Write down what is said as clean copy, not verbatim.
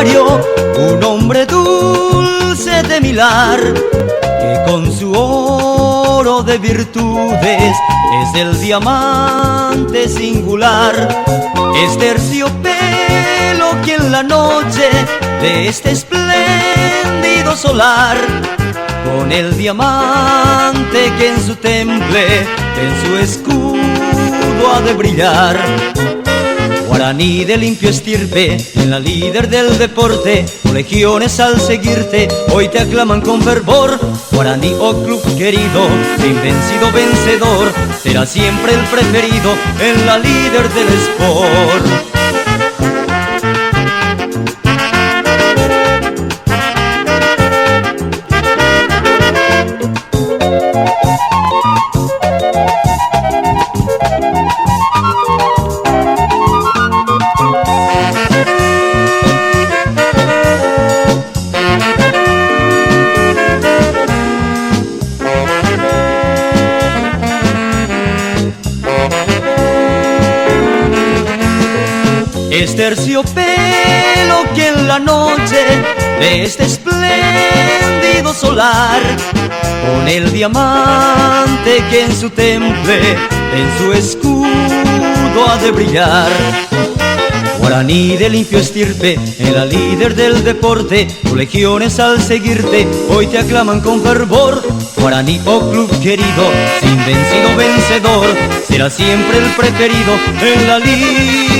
Rosario, un hombre dulce de milar, que con su oro de virtudes es el diamante singular. Es terciopelo que en la noche de este espléndido solar, con el diamante que en su temple, en su escudo ha de brillar. Guaraní de limpio estirpe, en la líder del deporte, legiones al seguirte, hoy te aclaman con fervor. Guaraní, oh club querido, de invencido vencedor, será siempre el preferido en la líder del sport. Es terciopelo que en la noche de este espléndido solar, con el diamante que en su temple, en su escudo ha de brillar. Guaraní de limpio estirpe, en la líder del deporte, tus legiones al seguirte, hoy te aclaman con fervor. Guaraní, oh club querido, sin vencido vencedor, será siempre el preferido en la líder